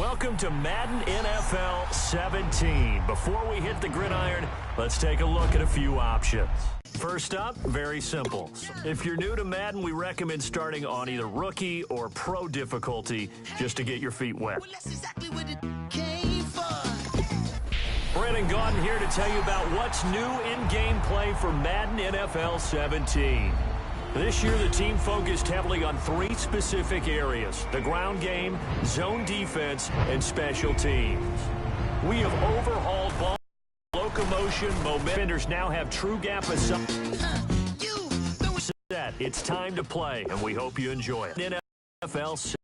Welcome to Madden NFL 17. Before we hit the gridiron, let's take a look at a few options. First up, very simple. If you're new to Madden, we recommend starting on either rookie or pro difficulty just to get your feet wet. Well, that's exactly what it came for. Brandon Gaudin here to tell you about what's new in gameplay for Madden NFL 17. This year, the team focused heavily on three specific areas: the ground game, zone defense, and special teams. We have overhauled ball locomotion. Defenders now have true gap assignment. It's time to play, and we hope you enjoy it. NFL 17.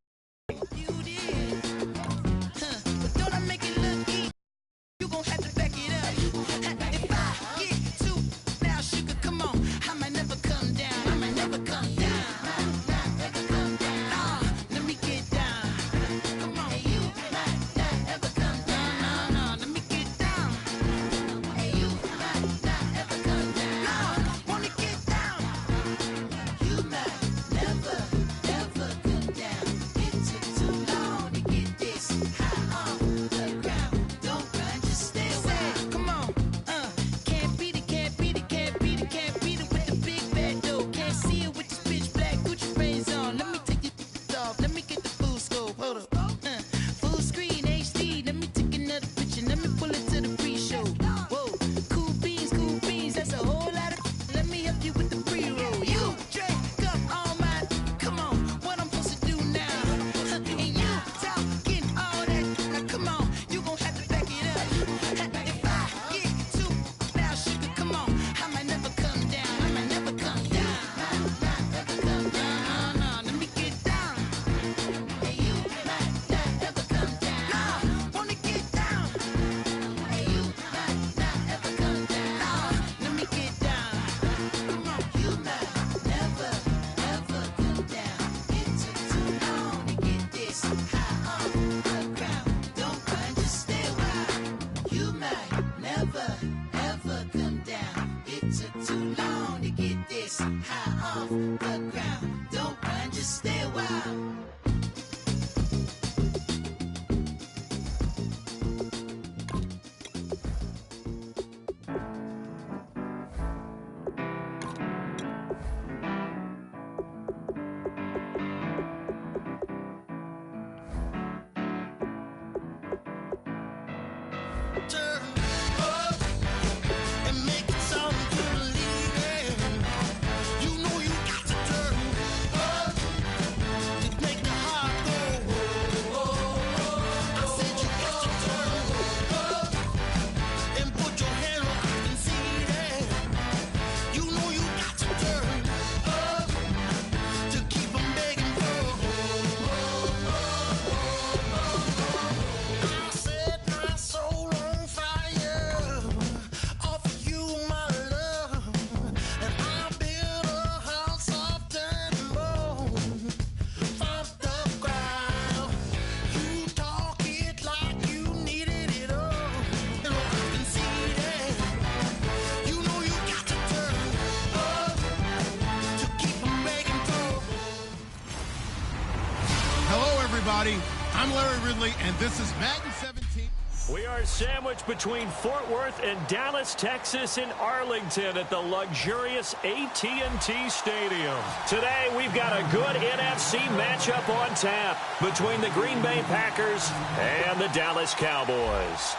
I'm Larry Ridley, and this is Madden 17. We are sandwiched between Fort Worth and Dallas, Texas, in Arlington at the luxurious AT&T Stadium. Today, we've got a good NFC matchup on tap between the Green Bay Packers and the Dallas Cowboys.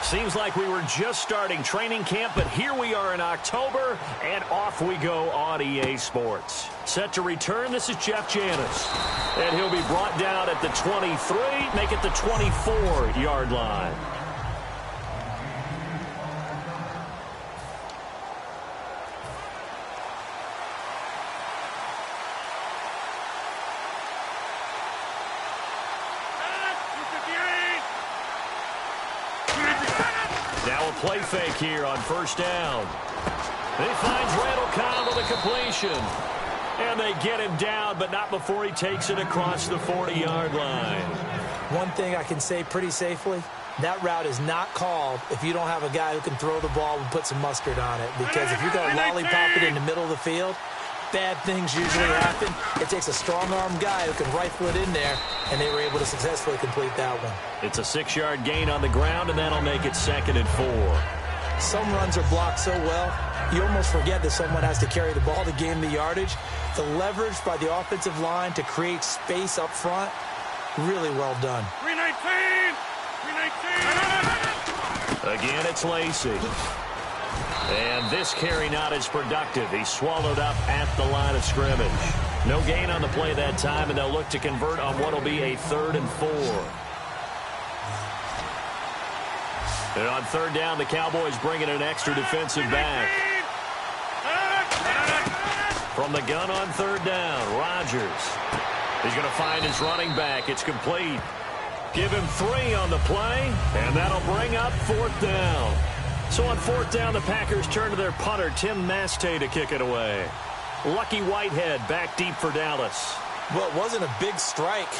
Seems like we were just starting training camp, but here we are in October, and off we go on EA Sports. Set to return, this is Jeff Janis. And he'll be brought down at the 23, make it the 24-yard line. Now a play fake here on first down. He finds Randall Cobb with a completion. And they get him down, but not before he takes it across the 40-yard line. One thing I can say pretty safely, that route is not called if you don't have a guy who can throw the ball and put some mustard on it. Because if you're going to lollipop it in the middle of the field, bad things usually happen. It takes a strong-arm guy who can rifle it in there, and they were able to successfully complete that one. It's a 6-yard gain on the ground, and that'll make it 2nd and 4. Some runs are blocked so well, you almost forget that someone has to carry the ball to gain the yardage. The leverage by the offensive line to create space up front, really well done. 319! 319! Again, it's Lacey. And this carry not as productive. He's swallowed up at the line of scrimmage. No gain on the play that time, and they'll look to convert on what will be a 3rd and 4. And on 3rd down, the Cowboys bring in an extra defensive back. From the gun on 3rd down, Rodgers. He's going to find his running back. It's complete. Give him 3 on the play, and that'll bring up 4th down. So on 4th down, the Packers turn to their punter, Tim Mastay, to kick it away. Lucky Whitehead back deep for Dallas. Well, it wasn't a big strike,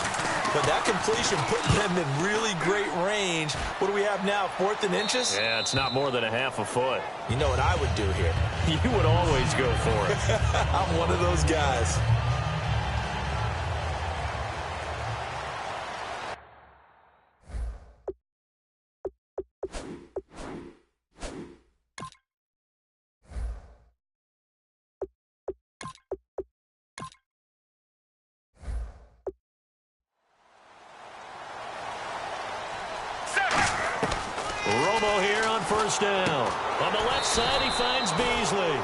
but that completion put them in really great range. What do we have now, 4th and inches? Yeah, it's not more than a half a foot. You know what I would do here? You would always go for it. I'm one of those guys. Romo here on 1st down. On the left side, he finds Beasley.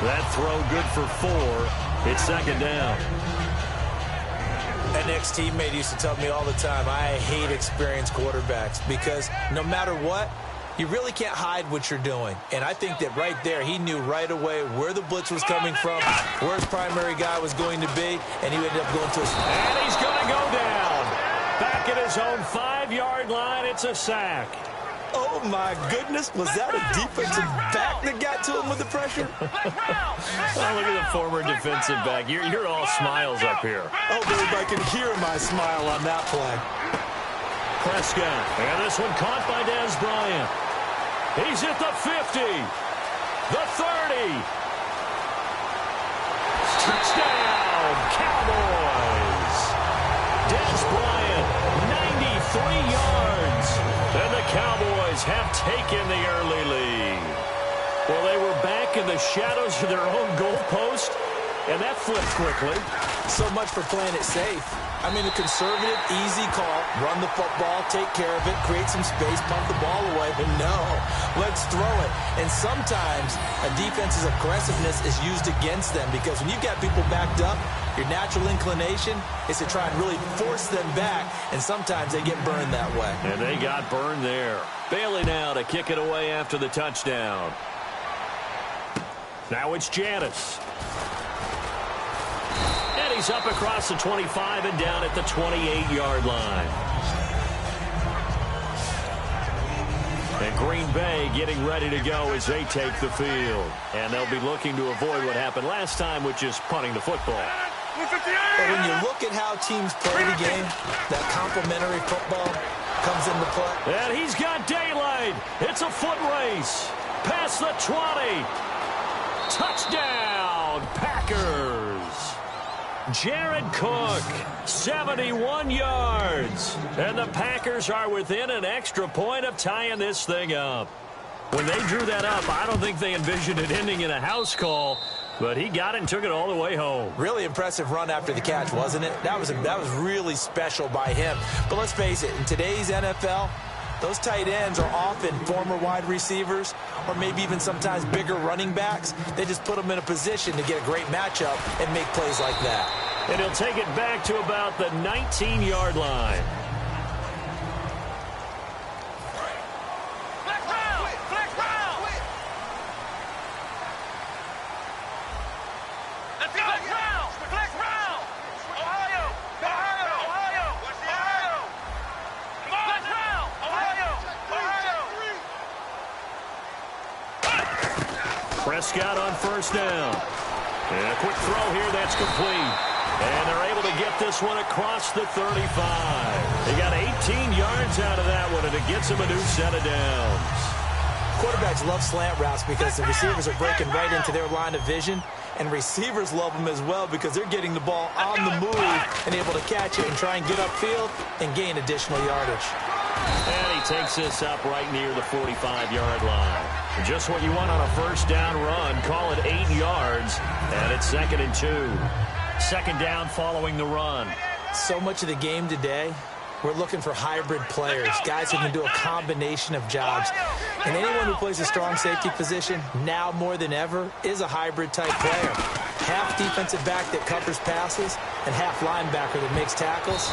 That throw good for 4. It's 2nd down. An ex-teammate used to tell me all the time, I hate experienced quarterbacks because no matter what, you really can't hide what you're doing. And I think that right there, he knew right away where the blitz was coming from, where his primary guy was going to be, and he ended up going to his... And he's going to go down. Back at his own 5-yard line, it's a sack. Oh, my goodness. Was that a defensive back that got to him with the pressure? Oh, look at the former defensive back. You're all smiles up here. Oh, everybody can hear my smile on that play. Prescott. And this one caught by Dez Bryant. He's at the 50. The 30. Touchdown, Cowboys. Dez Bryant, 93 yards. And the Cowboys have taken the early lead. Well, they were back in the shadows of their own goalpost, and that flipped quickly. So much for playing it safe. I mean, a conservative, easy call, run the football, take care of it, create some space, pump the ball away. But no, let's throw it. And sometimes a defense's aggressiveness is used against them because when you've got people backed up, your natural inclination is to try and really force them back, and sometimes they get burned that way. And they got burned there. Bailey now to kick it away after the touchdown. Now it's Janice. And he's up across the 25 and down at the 28-yard line. And Green Bay getting ready to go as they take the field. And they'll be looking to avoid what happened last time, which is punting the football. But when you look at how teams play the game, that complementary football comes into play. And he's got daylight. It's a foot race. Past the 20. Touchdown, Packers. Jared Cook, 71 yards. And the Packers are within an extra point of tying this thing up. When they drew that up, I don't think they envisioned it ending in a house call, but he got it and took it all the way home. Really impressive run after the catch, wasn't it? That was really special by him. But let's face it, in today's NFL, those tight ends are often former wide receivers or maybe even sometimes bigger running backs. They just put them in a position to get a great matchup and make plays like that. And he'll take it back to about the 19-yard line. Prescott on first down. And a quick throw here, that's complete. And they're able to get this one across the 35. They got 18 yards out of that one, and it gets them a new set of downs. Quarterbacks love slant routes because the receivers are breaking right into their line of vision. And receivers love them as well because they're getting the ball on the move and able to catch it and try and get upfield and gain additional yardage. And he takes this up right near the 45-yard line. Just what you want on a first down run. Call it 8 yards, and it's 2nd and 2. Second down following the run. So much of the game today, we're looking for hybrid players, guys who can do a combination of jobs. And anyone who plays a strong safety position, now more than ever, is a hybrid-type player. Half defensive back that covers passes and half linebacker that makes tackles.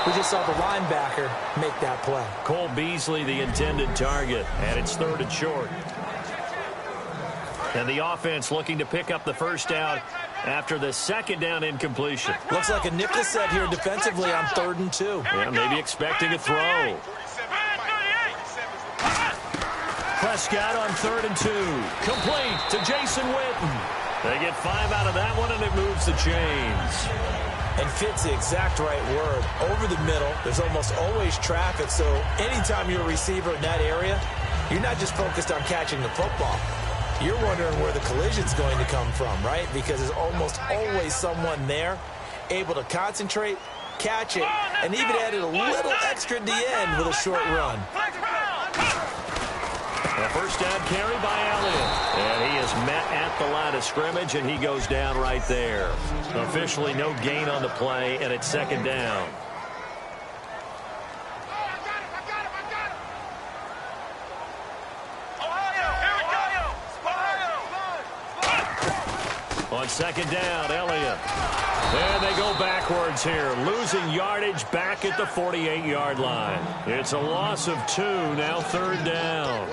We just saw the linebacker make that play. Cole Beasley, the intended target, and it's 3rd and short. And the offense looking to pick up the first down after the second down incompletion. Looks like a nickel set here defensively on 3rd and 2. Yeah, maybe expecting a throw. Prescott on 3rd and 2. Complete to Jason Witten. They get 5 out of that one, and it moves the chains. And fits the exact right word. Over the middle, there's almost always traffic, so anytime you're a receiver in that area, you're not just focused on catching the football. You're wondering where the collision's going to come from, right? Because there's almost always someone there able to concentrate, catch it, and even added a little extra at the end with a short run. A first down carry by Elliott. And he is met at the line of scrimmage, and he goes down right there. Officially no gain on the play, and it's 2nd down. On 2nd down, Elliott. And they go backwards here, losing yardage back at the 48-yard line. It's a loss of 2, now 3rd down.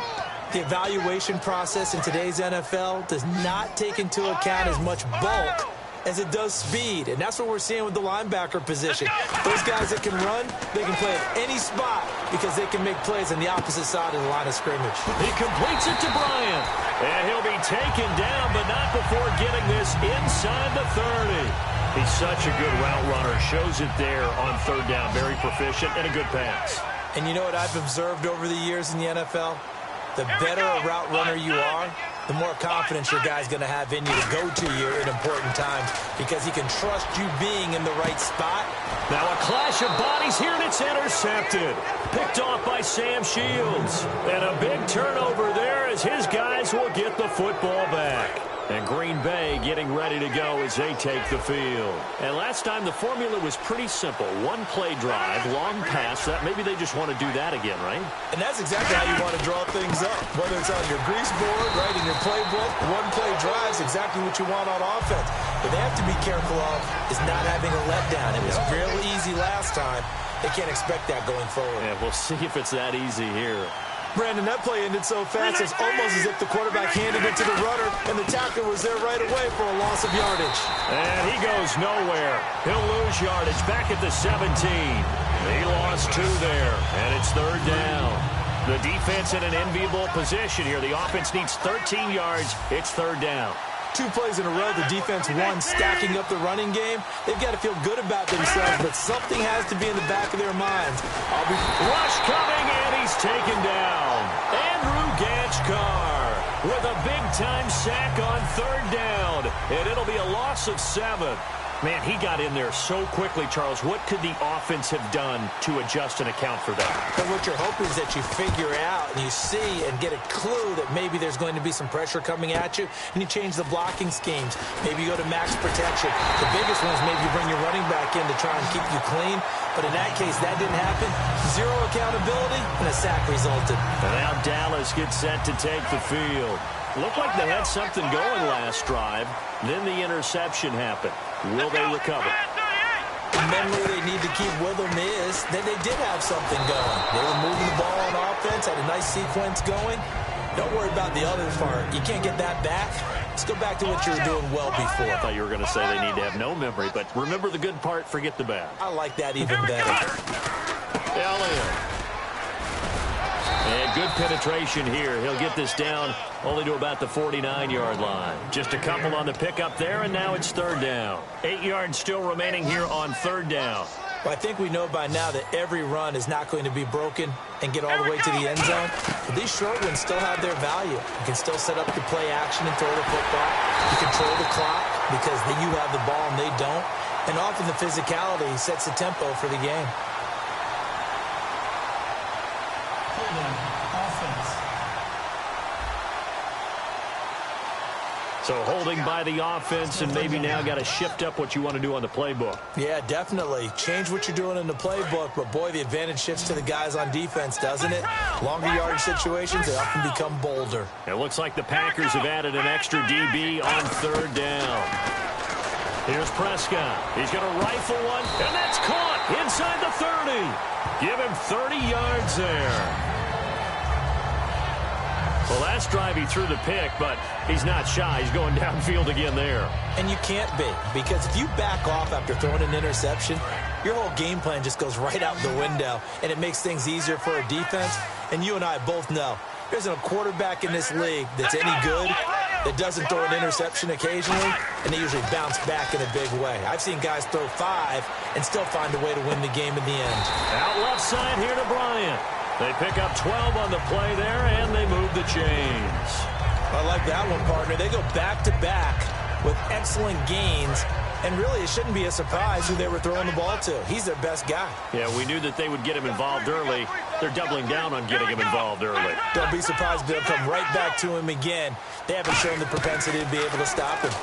The evaluation process in today's NFL does not take into account as much bulk as it does speed, and that's what we're seeing with the linebacker position. Those guys that can run, they can play at any spot because they can make plays on the opposite side of the line of scrimmage. He completes it to Bryant, and he'll be taken down, but not before getting this inside the 30. He's such a good route runner. Shows it there on 3rd down. Very proficient and a good pass. And you know what I've observed over the years in the NFL? The better a route runner you are, the more confidence your guy's going to have in you to go to you in important times because he can trust you being in the right spot. Now a clash of bodies here, and it's intercepted. Picked off by Sam Shields. And a big turnover there as his guys will get the football back. And Green Bay getting ready to go as they take the field. And last time the formula was pretty simple. One play drive, long pass. That maybe they just want to do that again, right? And that's exactly how you want to draw things up. Whether it's on your grease board, right, in your playbook, one play drive is exactly what you want on offense. What they have to be careful of is not having a letdown. It was real easy last time. They can't expect that going forward. Yeah, we'll see if it's that easy here. Brandon, that play ended so fast, it's almost as if the quarterback handed it to the runner, and the tackler was there right away for a loss of yardage. And he goes nowhere. He'll lose yardage back at the 17. He lost 2 there, and it's 3rd down. The defense in an enviable position here. The offense needs 13 yards. It's 3rd down. 2 plays in a row, the defense won, stacking up the running game. They've got to feel good about themselves, but something has to be in the back of their minds. Rush coming, and he's taken down. Andrew Ganchkar with a big-time sack on 3rd down, and it'll be a loss of 7. Man, he got in there so quickly, Charles. What could the offense have done to adjust and account for that? But what you're hoping is that you figure out and you see and get a clue that maybe there's going to be some pressure coming at you, and you change the blocking schemes. Maybe you go to max protection. The biggest one is maybe you bring your running back in to try and keep you clean. But in that case, that didn't happen. 0 accountability, and a sack resulted. And now Dallas gets set to take the field. Looked like they had something going last drive. Then the interception happened. Will they recover? The memory they need to keep with them is that they did have something going. They were moving the ball on offense, had a nice sequence going. Don't worry about the other part. You can't get that back. Let's go back to what you were doing well before. I thought you were going to say they need to have no memory, but remember the good part, forget the bad. I like that even better. Elliott. And good penetration here. He'll get this down only to about the 49-yard line. Just a couple on the pickup there, and now it's 3rd down. 8 yards still remaining here on 3rd down. Well, I think we know by now that every run is not going to be broken and get all the way to the end zone. But these short ones still have their value. You can still set up the play action and throw the football. You control the clock. because you have the ball and they don't. And often the physicality sets the tempo for the game. So holding by the offense, and maybe now got to shift up what you want to do on the playbook. Yeah, definitely. Change what you're doing in the playbook, but boy, the advantage shifts to the guys on defense, doesn't it? Longer yardage situations, they often become bolder. It looks like the Packers have added an extra DB on third down. Here's Prescott. He's going to rifle one, and that's caught inside the 30. Give him 30 yards there. Well, last drive he threw the pick, but he's not shy. He's going downfield again there. And you can't be, because if you back off after throwing an interception, your whole game plan just goes right out the window, and it makes things easier for a defense. And you and I both know there's a quarterback in this league that's any good that doesn't throw an interception occasionally, and they usually bounce back in a big way. I've seen guys throw 5 and still find a way to win the game in the end. Out left side here to Bryant. They pick up 12 on the play there, and they move the chains. I like that one, partner. They go back-to-back with excellent gains, and really it shouldn't be a surprise who they were throwing the ball to. He's their best guy. Yeah, we knew that they would get him involved early. They're doubling down on getting him involved early. Don't be surprised if they'll come right back to him again. They haven't shown the propensity to be able to stop him.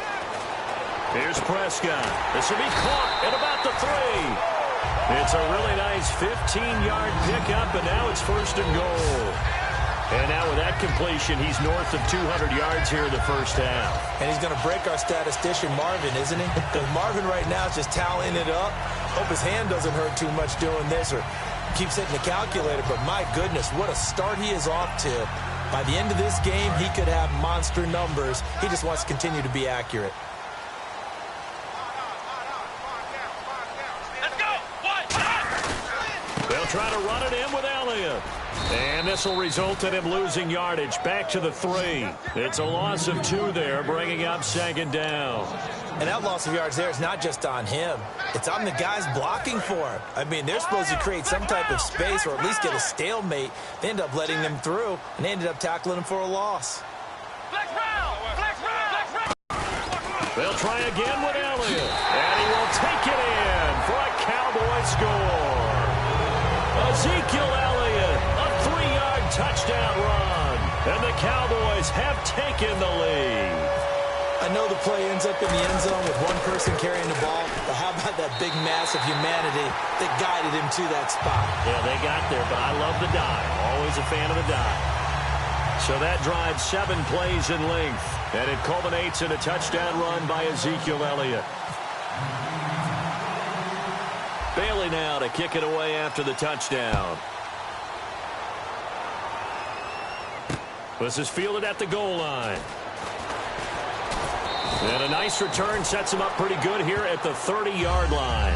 Here's Prescott. This will be caught at about the 3. It's a really nice 15-yard pickup, and now it's first and goal. And now with that completion, he's north of 200 yards here in the first half. And he's going to break our statistician, Marvin, isn't he? Because Marvin right now is just tallying it up. Hope his hand doesn't hurt too much doing this or keeps hitting the calculator. But my goodness, what a start he is off to. By the end of this game, he could have monster numbers. He just wants to continue to be accurate. They'll try to run it in with Elliott. And this will result in him losing yardage back to the 3. It's a loss of 2 there, bringing up second down. And that loss of yards there is not just on him. It's on the guys blocking for him. I mean, they're supposed to create some type of space or at least get a stalemate. They end up letting them through, and they ended up tackling him for a loss. They'll try again with Elliott. And he will take it in for a Cowboy score. Ezekiel Elliott, a 3-yard touchdown run. And the Cowboys have taken the lead. I know the play ends up in the end zone with one person carrying the ball, but how about that big mass of humanity that guided him to that spot? Yeah, they got there, but I love the dive. Always a fan of the dive. So that drives 7 plays in length, and it culminates in a touchdown run by Ezekiel Elliott. Bailey now to kick it away after the touchdown. This is fielded at the goal line. And a nice return sets him up pretty good here at the 30-yard line.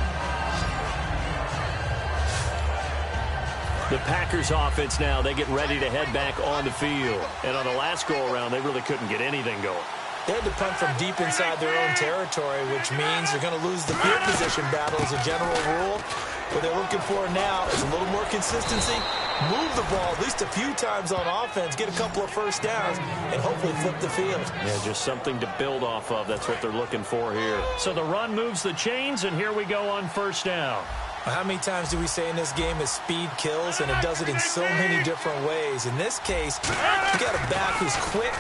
The Packers offense now, they get ready to head back on the field. And on the last go-around, they really couldn't get anything going. They had to punt from deep inside their own territory, which means they're going to lose the field position battle as a general rule. What they're looking for now is a little more consistency, move the ball at least a few times on offense, get a couple of first downs, and hopefully flip the field. Yeah, just something to build off of. That's what they're looking for here. So the run moves the chains, and here we go on first down. How many times do we say in this game is speed kills, and it does it in so many different ways. In this case, you got a back who's quick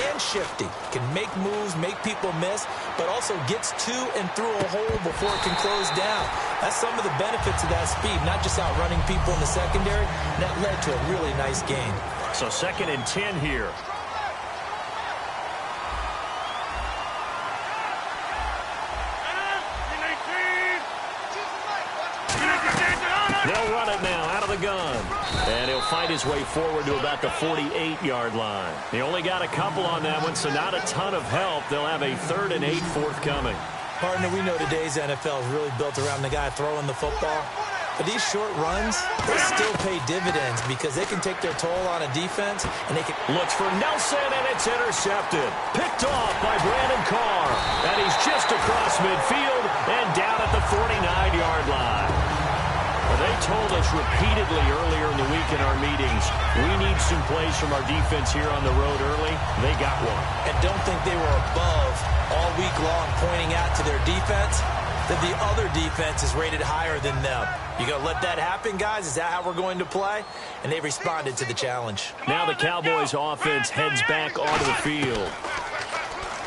and shifty, can make moves, make people miss, but also gets to and through a hole before it can close down. That's some of the benefits of that speed, not just outrunning people in the secondary. And that led to a really nice gain. So 2nd and 10 here. They'll run it now out of the gun. And he'll fight his way forward to about the 48-yard line. He only got a couple on that one, so not a ton of help. They'll have a 3rd and 8 forthcoming. Partner, we know today's NFL is really built around the guy throwing the football. But these short runs, they still pay dividends because they can take their toll on a defense, and they can... Looks for Nelson, and it's intercepted. Picked off by Brandon Carr. And he's just across midfield and down at the 49-yard line. They told us repeatedly earlier in the week in our meetings, we need some plays from our defense here on the road early. They got one. And don't think they were above all week long pointing out to their defense that the other defense is rated higher than them. You going to let that happen, guys? Is that how we're going to play? And they responded to the challenge. Now the Cowboys offense heads back onto the field.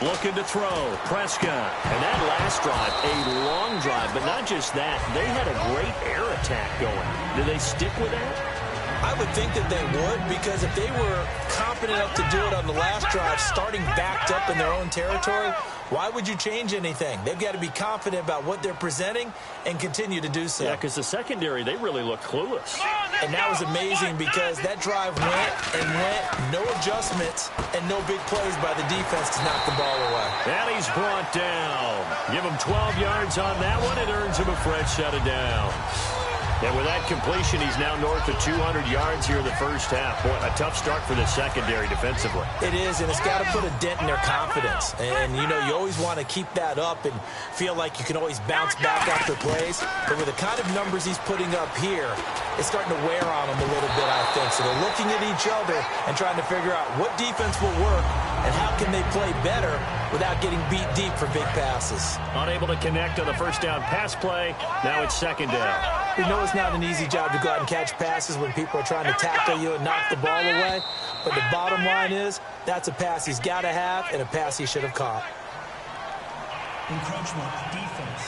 Looking to throw, Prescott. And that last drive, a long drive, but not just that. They had a great air attack going. Do they stick with that? I would think that they would, because if they were confident enough to do it on the last drive, starting backed up in their own territory, why would you change anything? They've got to be confident about what they're presenting and continue to do so. Yeah, because the secondary, they really looked clueless. And that was amazing because that drive went and went, no adjustments, and no big plays by the defense to knock the ball away. And he's brought down. Give him 12 yards on that one. It earns him a fresh set of downs. And with that completion, he's now north of 200 yards here in the first half. Boy, a tough start for the secondary defensively. It is, and it's got to put a dent in their confidence. And, you know, you always want to keep that up and feel like you can always bounce back after plays. But with the kind of numbers he's putting up here, it's starting to wear on them a little bit, I think. So they're looking at each other and trying to figure out what defense will work and how can they play better without getting beat deep for big passes. Unable to connect on the first down pass play. Now it's second down. We know it's not an easy job to go out and catch passes when people are trying to tackle you and knock the ball away. But the bottom line is, that's a pass he's got to have and a pass he should have caught. Encroachment, defense.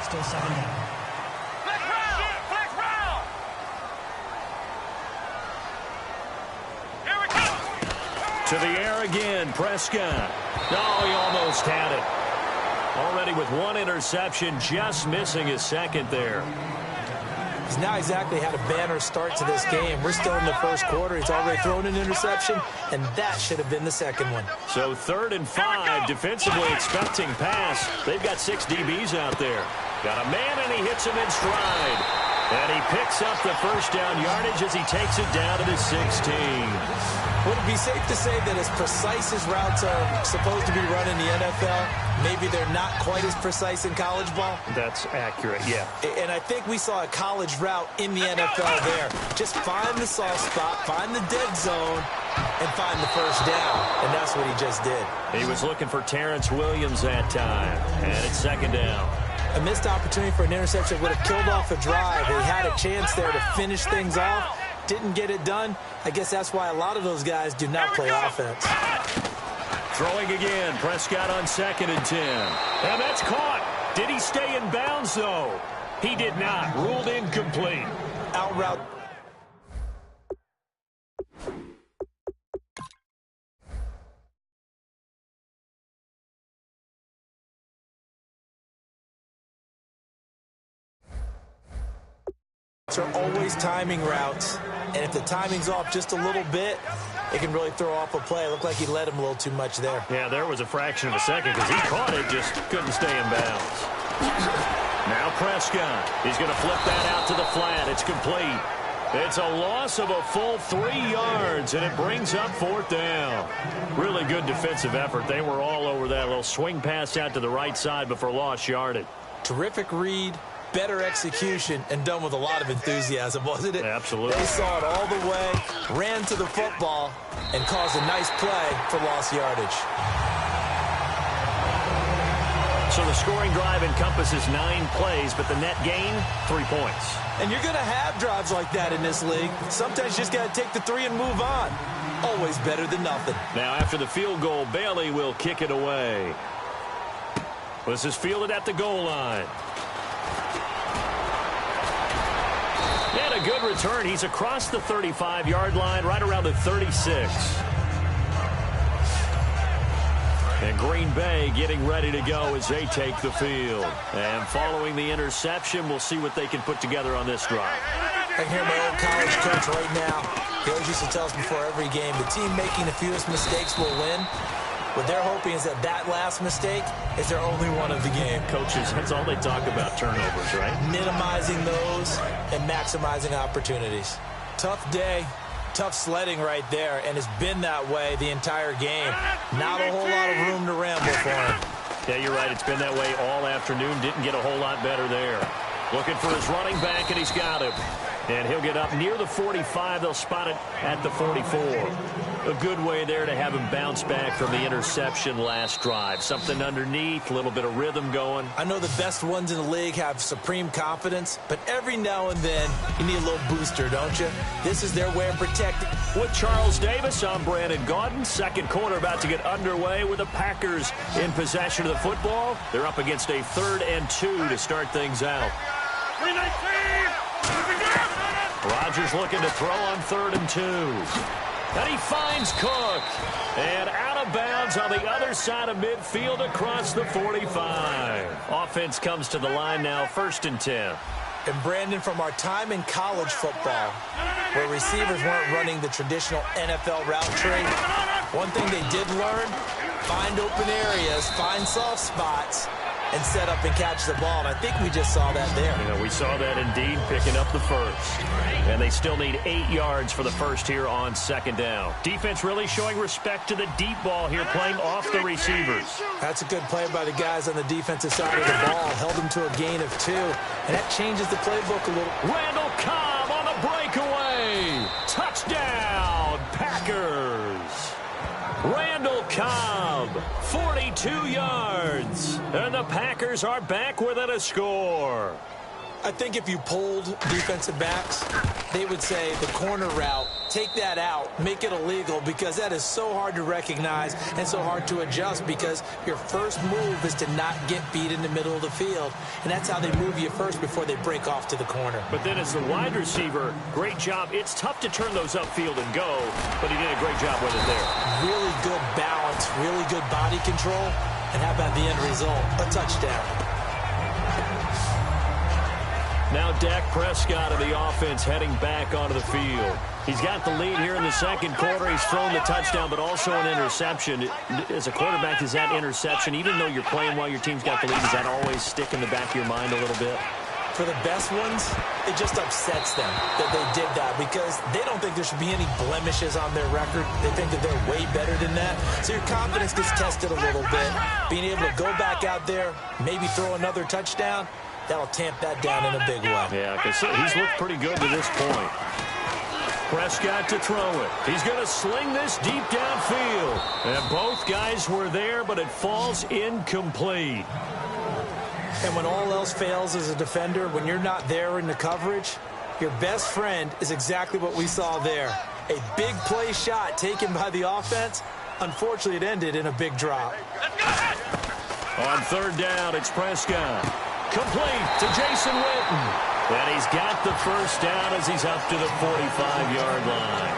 Still second down. Flex round. Here we go. To the air again, Prescott. Oh, he almost had it. Already with one interception, just missing his second there. He's now exactly had a banner start to this game. We're still in the first quarter. He's already thrown an interception, and that should have been the second one. So 3rd and 5, defensively expecting pass. They've got 6 DBs out there. Got a man, and he hits him in stride. And he picks up the first down yardage as he takes it down to the 16. Would it be safe to say that as precise as routes are supposed to be run in the NFL, maybe they're not quite as precise in college ball? That's accurate, yeah. And I think we saw a college route in the NFL there. Just find the soft spot, find the dead zone, and find the first down. And that's what he just did. He was looking for Terrence Williams that time. And it's second down. A missed opportunity for an interception would have killed off a drive. He had a chance there to finish things off. Didn't get it done. I guess that's why a lot of those guys do not play offense. Throwing again. Prescott on 2nd and 10. And that's caught. Did he stay in bounds, though? He did not. Ruled incomplete. Out route. Are always timing routes, and if the timing's off just a little bit, it can really throw off a play. It looked like he led him a little too much there. Yeah, there was a fraction of a second because he caught it, just couldn't stay in bounds. Now Prescott. He's going to flip that out to the flat. It's complete. It's a loss of a full 3 yards, and it brings up 4th down. Really good defensive effort. They were all over that little swing pass out to the right side before lost yardage. Terrific read. Better execution, and done with a lot of enthusiasm, wasn't it? Absolutely. They saw it all the way, ran to the football, and caused a nice play for lost yardage. So the scoring drive encompasses 9 plays, but the net gain, 3 points. And you're going to have drives like that in this league. Sometimes you just got to take the 3 and move on. Always better than nothing. Now after the field goal, Bailey will kick it away. This is fielded at the goal line. And a good return. He's across the 35-yard line, right around the 36. And Green Bay getting ready to go as they take the field. And following the interception, we'll see what they can put together on this drive. I can hear my old college coach right now. He always used to tell us before every game, the team making the fewest mistakes will win. What they're hoping is that that last mistake is their only one of the game. Coaches, that's all they talk about, turnovers, right? Minimizing those and maximizing opportunities. Tough day, tough sledding right there, and it's been that way the entire game. Not a whole lot of room to ramble for him. Yeah, you're right. It's been that way all afternoon. Didn't get a whole lot better there. Looking for his running back, and he's got him. And he'll get up near the 45. They'll spot it at the 44. A good way there to have him bounce back from the interception last drive. Something underneath, a little bit of rhythm going. I know the best ones in the league have supreme confidence, but every now and then you need a little booster, don't you? This is their way of protecting. With Charles Davis, I'm Brandon Gaudin. Second quarter about to get underway with the Packers in possession of the football. They're up against a 3rd and 2 to start things out. Rodgers looking to throw on 3rd and 2. And he finds Cook. And out of bounds on the other side of midfield across the 45. Offense comes to the line now, 1st and 10. And Brandon, from our time in college football, where receivers weren't running the traditional NFL route tree, one thing they did learn, find open areas, find soft spots, and set up and catch the ball. And I think we just saw that there. You know, we saw that indeed, picking up the first. And they still need 8 yards for the first here on 2nd down. Defense really showing respect to the deep ball here, playing off the receivers. That's a good play by the guys on the defensive side of the ball. Held them to a gain of 2. And that changes the playbook a little. Randall Cobb on the breakaway. Touchdown, Packers. Randall Cobb, 42 yards. And the Packers are back within a score. I think if you polled defensive backs, they would say the corner route, take that out, make it illegal, because that is so hard to recognize and so hard to adjust, because your first move is to not get beat in the middle of the field. And that's how they move you first before they break off to the corner. But then as the wide receiver, great job. It's tough to turn those upfield and go, but he did a great job with it there. Really good balance, really good body control. And how about the end result? A touchdown. Now Dak Prescott of the offense heading back onto the field. He's got the lead here in the second quarter. He's thrown the touchdown, but also an interception. As a quarterback, is that interception, even though you're playing while your team's got the lead, does that always stick in the back of your mind a little bit? For the best ones, it just upsets them that they did that, because they don't think there should be any blemishes on their record. They think that they're way better than that. So your confidence gets tested a little bit. Being able to go back out there, maybe throw another touchdown, that'll tamp that down in a big way. Yeah, because he's looked pretty good to this point. Prescott to throw it. He's going to sling this deep downfield. And both guys were there, but it falls incomplete. And when all else fails as a defender, when you're not there in the coverage, your best friend is exactly what we saw there. A big play shot taken by the offense. Unfortunately, it ended in a big drop. On 3rd down, it's Prescott. Complete to Jason Witten. And he's got the first down as he's up to the 45-yard line.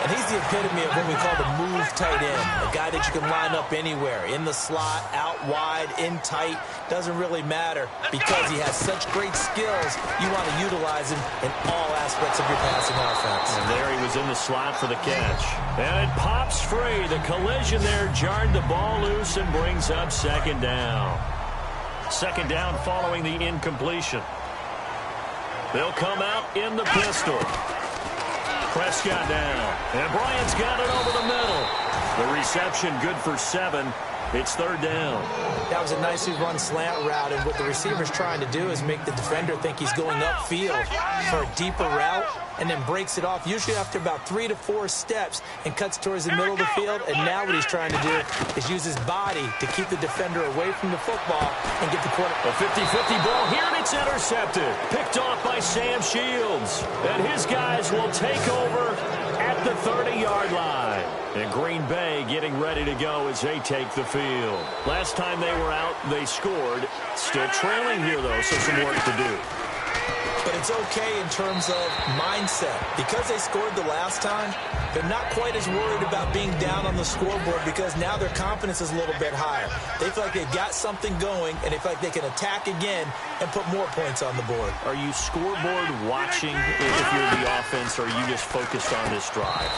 And he's the epitome of what we call the move tight end. A guy that you can line up anywhere. In the slot, out wide, in tight. Doesn't really matter, because he has such great skills. You want to utilize him in all aspects of your passing offense. And there he was in the slot for the catch. And it pops free. The collision there jarred the ball loose and brings up 2nd down. 2nd down following the incompletion. They'll come out in the pistol. Prescott down. And Bryant's got it over the middle. The reception good for 7. It's 3rd down. That was a nicely run slant route, and what the receiver's trying to do is make the defender think he's going upfield for a deeper route, and then breaks it off, usually after about 3 to 4 steps, and cuts towards the middle of the field. And now what he's trying to do is use his body to keep the defender away from the football and get the quarterback. A 50-50 ball here, and it's intercepted. Picked off by Sam Shields. And his guys will take over at the 30-yard line. And Green Bay getting ready to go as they take the field. Last time they were out, they scored. Still trailing here, though, so some work to do. But it's okay in terms of mindset. Because they scored the last time, they're not quite as worried about being down on the scoreboard, because now their confidence is a little bit higher. They feel like they've got something going, and they feel like they can attack again and put more points on the board. Are you scoreboard watching if you're the offense, or are you just focused on this drive?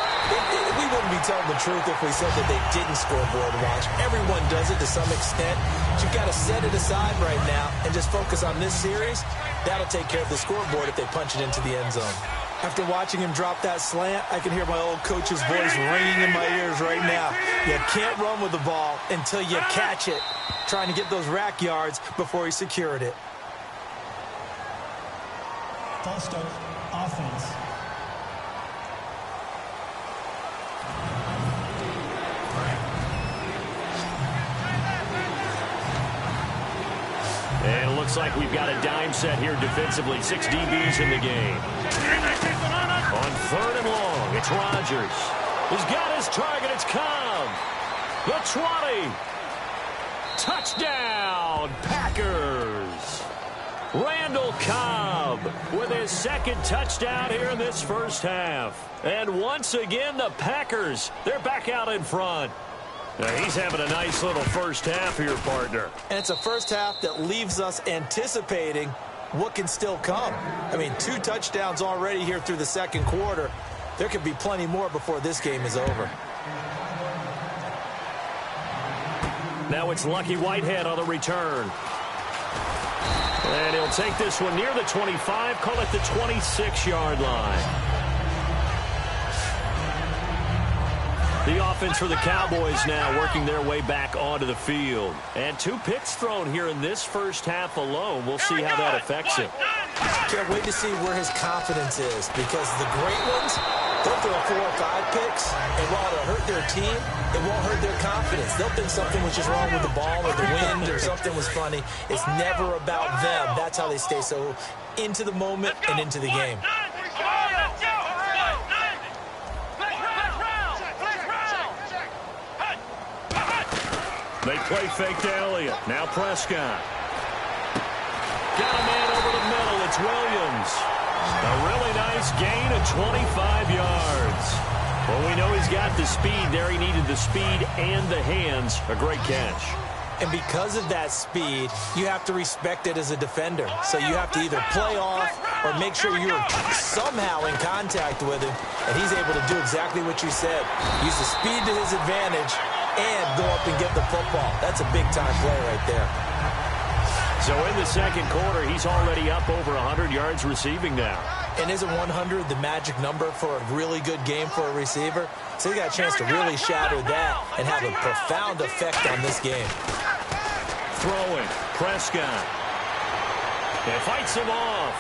We wouldn't be telling the truth if we said that they didn't scoreboard watch. Everyone does it to some extent. But you've got to set it aside right now and just focus on this series. That'll take care of the scoreboard if they punch it into the end zone. After watching him drop that slant, I can hear my old coach's voice ringing in my ears right now. You can't run with the ball until you catch it, trying to get those rack yards before he secured it. False start, offense. And it looks like we've got a dime set here defensively. 6 DBs in the game. On 3rd and long, it's Rodgers. He's got his target. It's Cobb. The 20. Touchdown, Packers. Randall Cobb with his 2nd touchdown here in this first half. And once again, the Packers, they're back out in front. Now, he's having a nice little first half here, partner. And it's a first half that leaves us anticipating what can still come. I mean, 2 touchdowns already here through the 2nd quarter. There could be plenty more before this game is over. Now it's Lucky Whitehead on the return. And he'll take this one near the 25, call it the 26-yard line. The offense for the Cowboys now working their way back onto the field. And 2 picks thrown here in this first half alone. We'll see how that affects him. Can't wait to see where his confidence is, because the great ones, they'll throw 4 or 5 picks, and while it'll hurt their team, it won't hurt their confidence. They'll think something was just wrong with the ball or the wind or something was funny. It's never about them. That's how they stay so into the moment and into the game. They play fake to Elliott. Now Prescott. Got a man over the middle. It's Williams. A really nice gain of 25 yards. Well, we know he's got the speed there. He needed the speed and the hands. A great catch. And because of that speed, you have to respect it as a defender. So you have to either play off or make sure you're somehow in contact with him. And he's able to do exactly what you said. Use the speed to his advantage and go up and get the football. That's a big-time play right there. So in the 2nd quarter, he's already up over 100 yards receiving now. And isn't 100 the magic number for a really good game for a receiver? So he got a chance to really shatter that and have a profound effect on this game. Throwing, Prescott. And fights him off.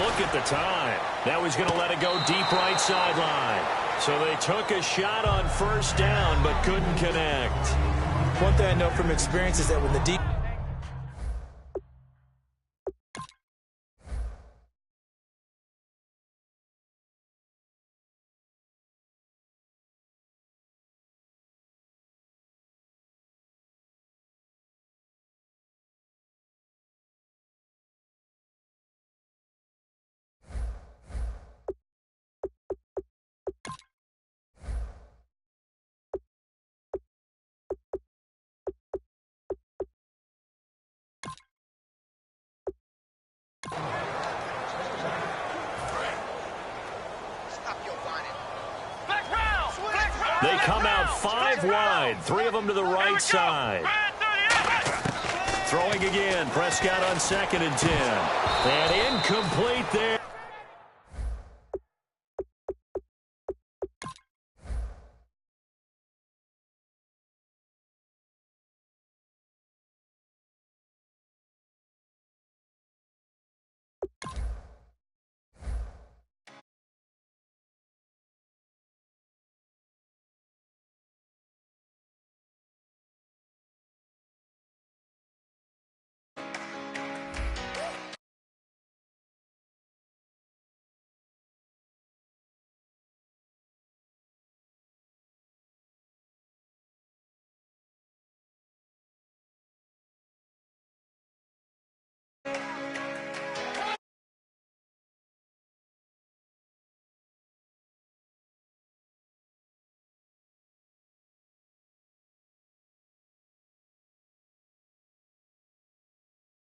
Look at the time. Now he's going to let it go deep right sideline. So they took a shot on 1st down but couldn't connect. One thing I know from experience is that when the deep They come out 5 wide, 3 of them to the right side. Throwing again, Prescott on 2nd and 10. And incomplete there.